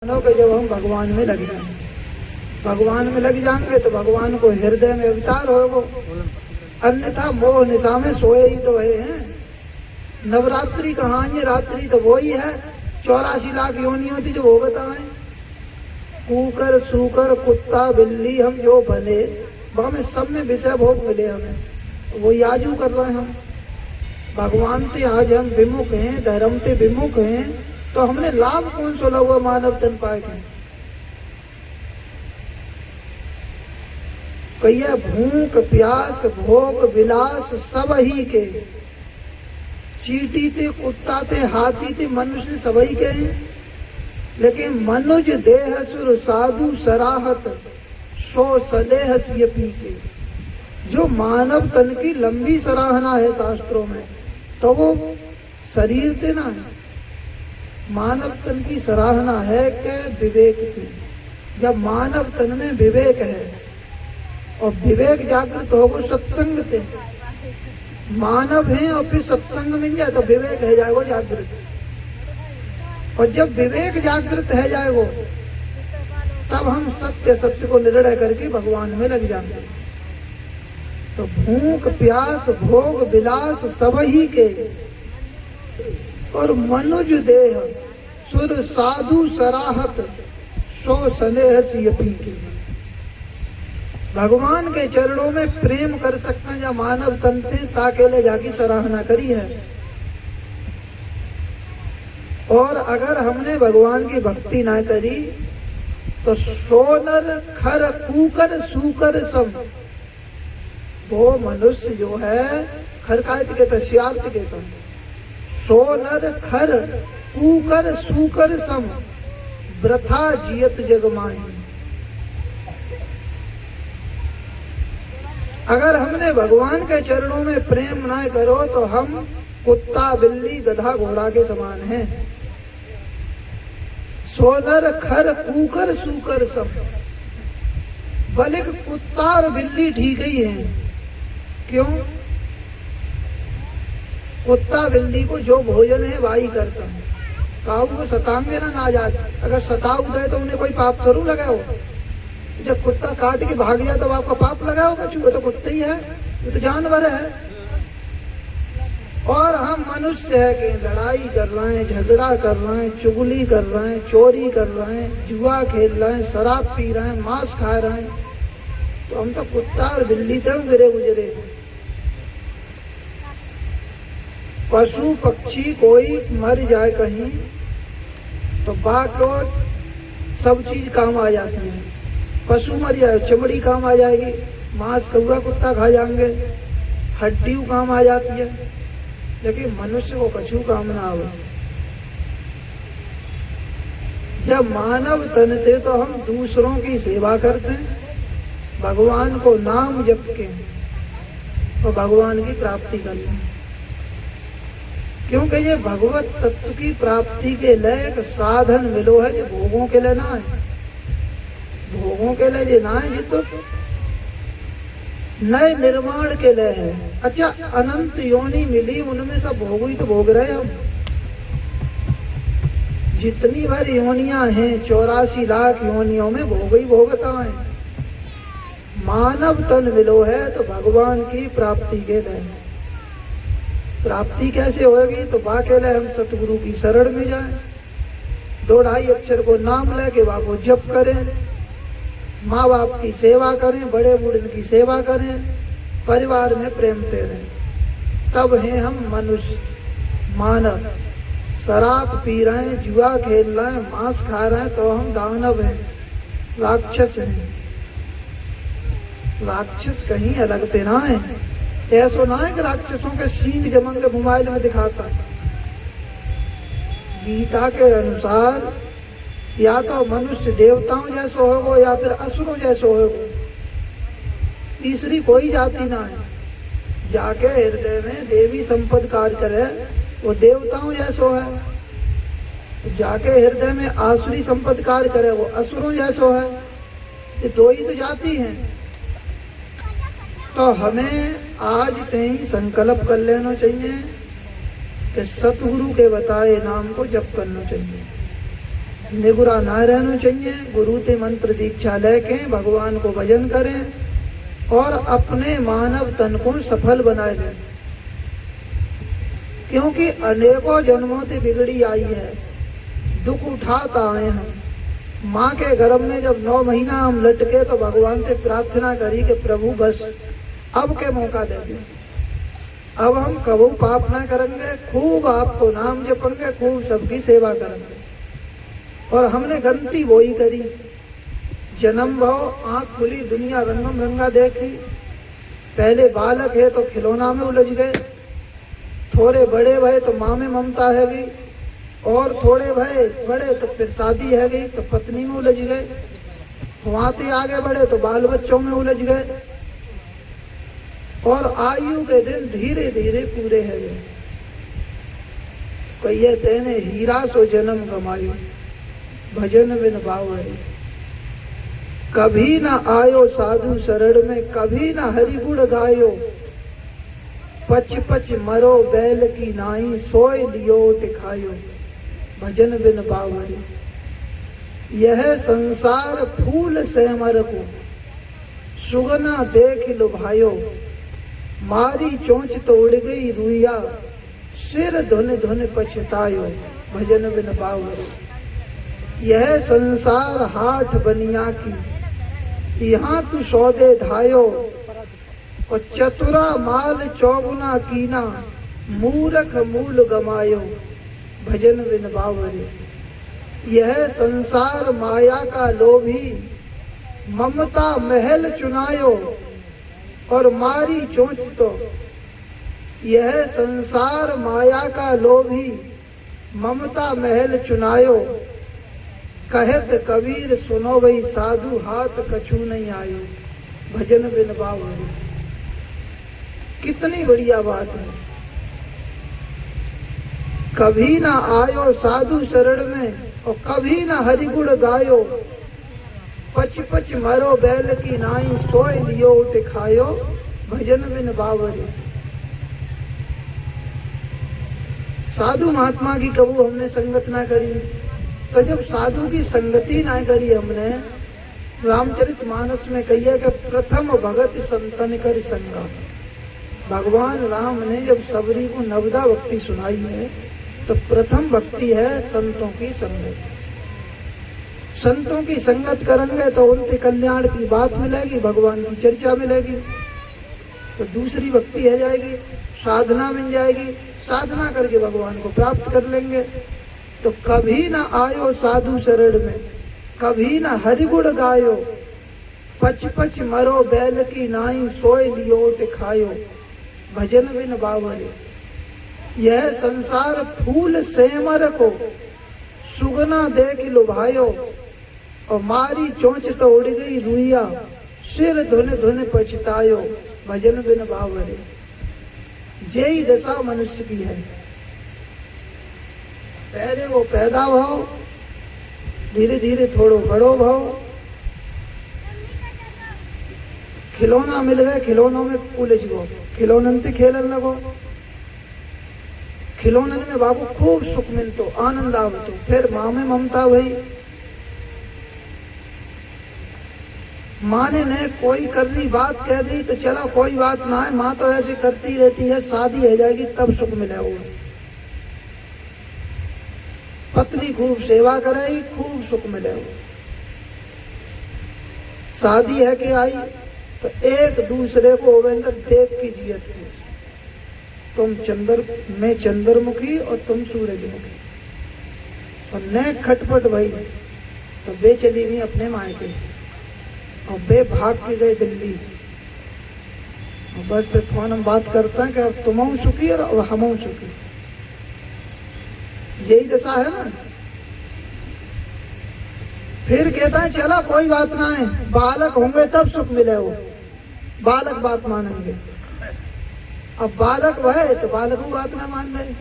मानो कि जब हम भगवान में लग जाएं, भगवान में लग जाएंगे तो भगवान को हृदय में अवतार होगो, अन्यथा मोह निशा में सोए ही तो हैं। नवरात्रि कहाँ ये रात्रि तो वही है, 84 लाख योनियों थी जो भोगता है। कूकर सूकर कुत्ता बिल्ली हम जो बने वहां में सब में विषय भोग मिले हमें, वो याजू कर रहे हैं हम। भगवान से आज हम विमुख हैं, धर्म से विमुख हैं, तो हमने लाभ कौन सा लगा मानव तन पाए के। कहिए भूख प्यास भोग विलास सब ही के, चींटी थे कुत्ता थे हाथी थे मनुष्य सभी के हैं, लेकिन मनुज देह सुर साधु सराहत सो सदेह सिय पी के। जो मानव तन की लंबी सराहना है शास्त्रों में, तो वो शरीर से ना है, मानव तन की सराहना है कि विवेक की। जब मानव तन में विवेक है और विवेक जागृत हो वो सत्संग से, मानव है और फिर सत्संग मिल जाए तो विवेक है जाए वो जागृत, और जब विवेक जागृत है जाए वो, तब हम सत्य सत्य को निर्णय करके भगवान में लग जाएंगे। तो भूख प्यास भोग विलास सब ही के, और मनुज देह सुर साधु सराहत सो स्नेह सिय पी के। भगवान के चरणों में प्रेम कर सकते हैं, या मानव तन से ताके ले जाके सराहना करी है। और अगर हमने भगवान की भक्ति ना करी तो सोनर खर कूकर सूकर सब, वो मनुष्य जो है खर का कहता सियार्थ कहता, सोनर खर कूकर सूकर सम वृथा जियत जगमाई। अगर हमने भगवान के चरणों में प्रेम ना करो तो हम कुत्ता बिल्ली गधा घोड़ा के समान हैं। सोनर खर कूकर सूकर सब, भले कुत्ता और बिल्ली ठीक ही है। क्यों? कुत्ता बिल्ली को जो भोजन है वाही करता है, काऊ को सताएंगे ना नाजाद, अगर सताऊ गए तो उन्हें कोई पाप जरूर लगा हो। जब कुत्ता काट के भाग जाए तो आपका पाप लगा होगा, चूहे तो कुत्ते ही है, वो तो जानवर है। और हम मनुष्य है कि लड़ाई कर रहे हैं, झगड़ा कर रहे हैं, चुगली कर रहे हैं, चोरी कर रहे हैं, जुआ खेल रहे हैं, शराब पी रहे हैं, मांस खा रहे हैं, तो हम तो कुत्ता और बिल्ली थे गिरे गुजरे। पशु पक्षी कोई मर जाए कहीं तो बाघ को सब चीज काम आ जाती है। पशु मर जाए चमड़ी काम आ जाएगी, मांस कौआ कुत्ता खा जाएंगे, हड्डी काम आ जाती है, लेकिन मनुष्य को कछु काम ना आवे। जब मानव तन थे तो हम दूसरों की सेवा करते हैं, भगवान को नाम जप के तो भगवान की प्राप्ति करते हैं। क्योंकि ये भगवत तत्व की प्राप्ति के लिए एक साधन मिलो है, जो भोगों के लिए ना है, भोगों के लिए ये ना है, ये तो नए निर्माण के लिए है। अच्छा, अनंत योनि मिली, उनमें सब भोग ही तो भोग रहे हम। जितनी भर योनियां हैं 84 लाख योनियों में भोग ही भोगता है। मानव तन मिलो है तो भगवान की प्राप्ति के लिए। प्राप्ति कैसे होगी? तो बाके लिए हम सतगुरु की शरण में जाएं, 2-2.5 अक्षर को नाम लेके वहां को जप करें, माँ बाप की सेवा करें, बड़े बूढ़े की सेवा करें, परिवार में प्रेम से रहें, तब हैं हम मनुष्य मानव। शराब पी रहे हैं, जुआ खेल रहे हैं, मांस खा रहे हैं तो हम दानव हैं, राक्षस हैं। राक्षस कहीं अलग ते ना है। ऐसा ना है कि राक्षसों के सींग जमन के मोबाइल में दिखाता है। गीता के अनुसार या तो मनुष्य देवताओं जैसो होगो या फिर असुरों जैसो होगो, तीसरी कोई जाति ना है। जाके हृदय में देवी संपद कार्य करे वो देवताओं जैसो है, जाके हृदय में आसुरी संपद कार्य करे वो असुरों जैसो है। ये 2 ही तो जाति हैं। तो हमें आज कहीं संकल्प कर लेना चाहिए कि सतगुरु के बताए नाम को जप करना चाहिए। निगुरा ना रहना चाहिए। गुरु ते मंत्र दीक्षा लेके भगवान को भजन करें और अपने मानव तन को सफल बनाए लें, क्योंकि अनेकों जन्मों से बिगड़ी आई है, दुख उठाता आए हम। माँ के गर्भ में जब 9 महीना हम लटके तो भगवान से प्रार्थना करी कि प्रभु बस अब के मौका दे दे, अब हम कबू पाप ना करेंगे, खूब आपको नाम जपेंगे, खूब सबकी सेवा करेंगे। और हमने गलती वो ही करी, जन्म भाव आंख खुली, दुनिया रंगम रंगा देखी। पहले बालक है तो खिलौना में उलझ गए, थोड़े बड़े भय तो माँ में ममता है गई, और थोड़े भय बड़े तो फिर शादी है गई तो पत्नी में उलझ गए, वहां से आगे बढ़े तो बाल बच्चों में उलझ गए, और आयु के दिन धीरे धीरे पूरे है गए। कहिए तेने हीरा सो जन्म कमायो, भजन बिन बावरी। कभी ना आयो साधु शरण में, कभी ना हरि गुण गायो। पच पच मरो बैल की नाई, सोय लियो टिखायो, भजन बिन बावरी। यह संसार फूल सेमर को, सुगना देख लुभायो। मारी चोंच तो उड़ गई रुइया, सिर धुन धुन पछतायो, भजन बिन बावरी। यह संसार हाट बनिया की, यहाँ तू सौदे धायो। और चतुरा माल चौगुना कीना, मूरख मूल गमायो, भजन बिन बावरी। यह संसार माया का लोभी, ममता महल चुनायो। और मारी चोंच तो, यह संसार माया का लोभी, ममता महल चुनायो। कहत कबीर सुनो भई साधु, हाथ कछू नहीं आयो, भजन बिन बावरी। कितनी बढ़िया बात है। कभी ना आयो साधु शरण में, और कभी ना हरि गुण गायो। पच पच मरो बैल की नाई, सोय लियो टिखायो, भजन बिन बावरी। साधु महात्मा की कबू हमने संगत ना करी, तो जब साधु की संगति ना करी हमने, रामचरितमानस में कहिए कि प्रथम भगत संतन कर संगा। भगवान राम ने जब सबरी को नवदा भक्ति सुनाई है, तो प्रथम भक्ति है संतों की संगत। संतों की संगत करेंगे तो उनके कल्याण की बात मिलेगी, भगवान की चर्चा मिलेगी, तो दूसरी भक्ति है जाएगी, साधना मिल जाएगी, साधना करके भगवान को प्राप्त कर लेंगे। तो कभी ना आयो साधु शरण में, कभी ना हरि गुण गायो। पच पच मरो बैल की नाई, सोय लियो टिखायो, भजन बिन बावरी। यह संसार फूल सेमर को, सुगना देख लुभायो। और मारी चोंच तो उड़ गई रुइया, सिर धुन धुन पछतायो, भजन बिन बावरी। यही दशा मनुष्य की है। पहले वो पैदा भाव, धीरे धीरे थोड़ो बड़ो भाव, खिलौना मिल गए, खिलौनों में उलझ गो, खिलौनन से खेलन लगो। खिलौनन में बाबू खूब सुख मिलतो, आनंद आवतो। फिर माँ में ममता हुई, माँ ने कोई करनी बात कह दी तो चला कोई बात ना है, माँ तो ऐसे करती रहती है, शादी हो जाएगी तब सुख मिलेगा। पत्नी खूब सेवा करेगी, खूब सुख मिलेगा। शादी है कि आई तो एक दूसरे को देख की जियत की, तुम मैं चंद्रमुखी और तुम सूरजमुखी। और न खटपट भई तो बे चली गई अपने मायके, और बे भाग के गए दिल्ली। और बस पे फोन हम बात करते हैं कि अब तुम सुखी और अब हम सुखी। यही दशा है ना। फिर कहता है चला कोई बात ना है, बालक होंगे तब सुख मिले, वो बालक बात मानेंगे। अब बालक है तो बालक को बात ना मान गए,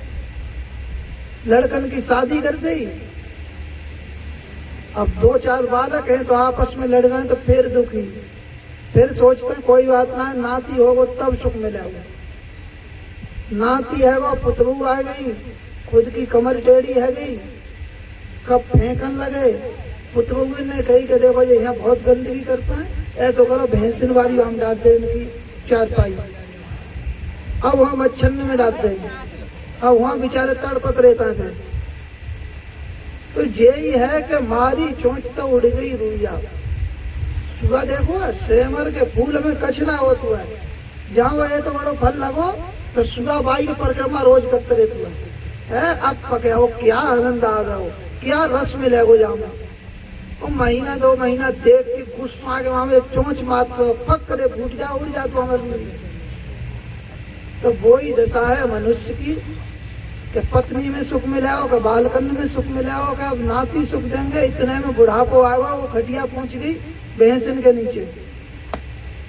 लड़कन की शादी कर दी। अब 2-4 बालक हैं तो आपस में लड़ रहे हैं, तो फिर दुखी, फिर सोचते हैं कोई बात ना है, नाती होगा तब सुख मिलेगा। नाती है वो पुतरू आ गई, खुद की कमर टेढ़ी है गई, कब फेंकन लगे। पुत्र ने कही कि देखो ये यहाँ बहुत गंदगी करता है, ऐसा करो भैंसिन वाली हम डालते उनकी चारपाई, अब वहां मच्छन्न में डालते हैं, अब वहां बेचारे तड़पत रहता है। तो यही है कि मारी चोंच तो उड़ गई रुइया। सुबह देखो सेमर के फूल में कचना होता है, जहाँ वो तो बड़ो फल लगो तो सुबह बाई की परिक्रमा रोज करते रहते है। अब पके हो क्या आनंद आ गया हो, क्या रस मिले गो जामे। और महीना 2 महीना देख के गुस्सा के वहां चोंच मात पक दे फूट जा उड़ जा तो हमारे। तो वही दशा है मनुष्य की कि पत्नी में सुख मिला होगा, बालकन में सुख मिला होगा, अब नाती सुख देंगे, इतने में बुढ़ापो आएगा, वो खटिया पहुंच गई भैंसिन के नीचे।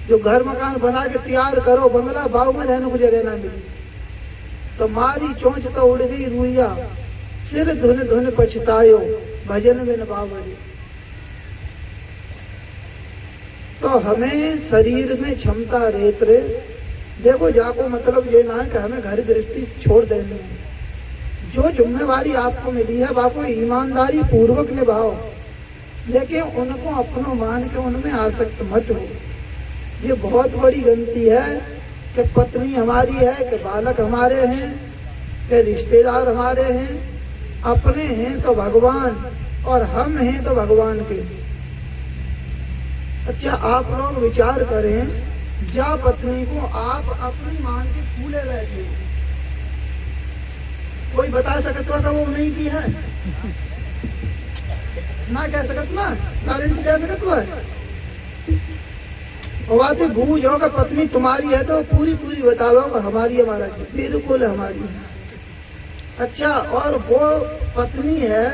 जो घर मकान बना के तैयार करो बंगला, बाव में रहने को जगह ना मिली। तो मारी चोंच तो उड़ गई रुइया, सिर धुन धुन पछतायो, भजन में बावरी। तो हमें शरीर में क्षमता रहते रहे। देखो जाको मतलब ये ना है कि हमें घर गृहस्थी छोड़ देनी है। जो जिम्मेवारी आपको मिली है बापू ईमानदारी पूर्वक निभाओ, लेकिन उनको अपनो मान के उनमें आसक्त मत हो। ये बहुत बड़ी गलती है कि पत्नी हमारी है, कि बालक हमारे हैं, कि रिश्तेदार हमारे हैं, अपने हैं तो भगवान और हम हैं तो भगवान के। अच्छा आप लोग विचार करें, जा पत्नी को आप अपनी मान के फूले बैठे, कोई बता सकता था वो नहीं की है ना, कह सकत ना, गारंटी दे सकत है। बात बूझ होगा पत्नी तुम्हारी है तो पूरी पूरी बताओ हमारी हमारा बिल्कुल हमारी है। अच्छा और वो पत्नी है